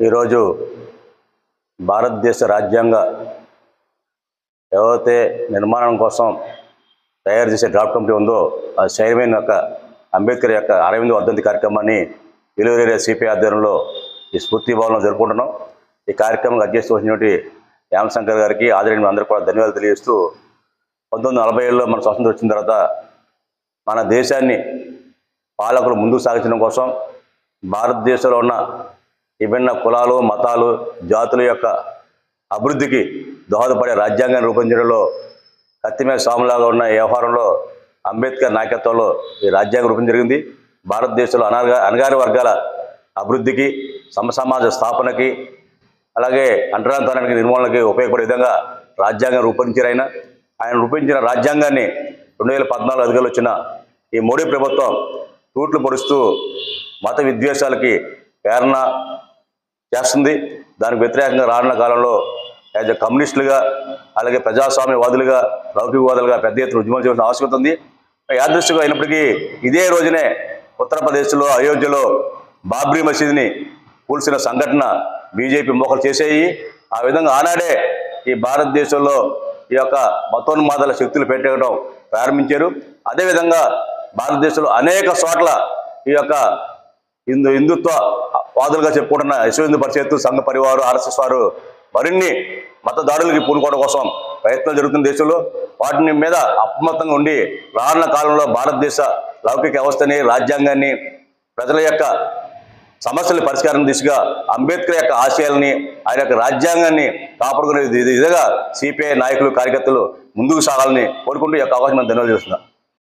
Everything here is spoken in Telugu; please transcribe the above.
ఈరోజు భారతదేశ రాజ్యాంగ ఏవైతే నిర్మాణం కోసం తయారు చేసే డ్రాఫ్ట్ కమిటీ ఉందో ఆ చైర్మన్ యొక్క అంబేద్కర్ యొక్క 60వ వర్ధంతి కార్యక్రమాన్ని ఏలూరు ఏరియా సిపిఐ ఆధ్వర్యంలో ఈ స్ఫూర్తి భవన్లో జరుపుకుంటున్నాం. ఈ కార్యక్రమం అధ్యక్షత వహించినటువంటి యామశంకర్ గారికి ఆదరణ అందరూ కూడా ధన్యవాదాలు తెలియజేస్తూ 1947లో మన స్వాతంత్రం వచ్చిన తర్వాత మన దేశాన్ని పాలకులు ముందుకు సాగించడం కోసం భారతదేశంలో ఉన్న విభిన్న కులాలు మతాలు జాతుల యొక్క అభివృద్ధికి దోహదపడే రాజ్యాంగాన్ని రూపొందించడంలో కత్తిమీద సాములాగా ఉన్న ఈ వ్యవహారంలో అంబేద్కర్ నాయకత్వంలో ఈ రాజ్యాంగం రూపొందించడం జరిగింది. భారతదేశంలో అణగారిన వర్గాల అభివృద్ధికి సమాజ స్థాపనకి అలాగే అంటరానితనానికి నిర్మూలనకి ఉపయోగపడే విధంగా రాజ్యాంగం రూపొందించారు. ఆయన రూపొందించిన రాజ్యాంగాన్ని 2014 అధికారులు వచ్చిన ఈ మోడీ ప్రభుత్వం తూట్లు పొడుస్తూ మత విద్వేషాలకి ప్రేరణ చేస్తుంది. దానికి వ్యతిరేకంగా రానున్న కాలంలో యాజ్ కమ్యూనిస్టులుగా అలాగే ప్రజాస్వామ్యవాదులుగా లౌకికవాదులుగా పెద్ద ఎత్తున ఉద్యమాలు చేయాల్సిన ఆవశ్యకత ఉంది. యాదృశ్చికంగా అయినప్పటికీ ఇదే రోజునే ఉత్తరప్రదేశ్లో అయోధ్యలో బాబ్రీ మసీదుని కూల్చిన సంఘటన బీజేపీ మోకలు చేసేయి. ఆ విధంగా ఆనాడే ఈ భారతదేశంలో ఈ యొక్క మతోన్మాదాల శక్తులు పెట్టడం ప్రారంభించారు. అదేవిధంగా భారతదేశంలో అనేక చోట్ల ఈ యొక్క హిందుత్వ వాదులుగా చెప్పుకుంటున్న విశ్వ హిందూ పరిషత్తు సంఘ పరివారు ఆర్ఎస్ఎస్ వారు మరిన్ని మత దాడులకి పూనుకోవడం కోసం ప్రయత్నాలు జరుగుతున్న దేశంలో వాటిని మీద అప్రమత్తంగా ఉండి రానున్న కాలంలో భారతదేశ లౌకిక వ్యవస్థని రాజ్యాంగాన్ని ప్రజల యొక్క సమస్యల పరిష్కారం దిశగా అంబేద్కర్ యొక్క ఆశయాలని ఆయన యొక్క రాజ్యాంగాన్ని కాపాడుకునే విధంగా సిపిఐ నాయకులు కార్యకర్తలు ముందుకు సాగాలని కోరుకుంటూ ఈ యొక్క అవకాశం ధన్యవాదాలు చేస్తున్నారు.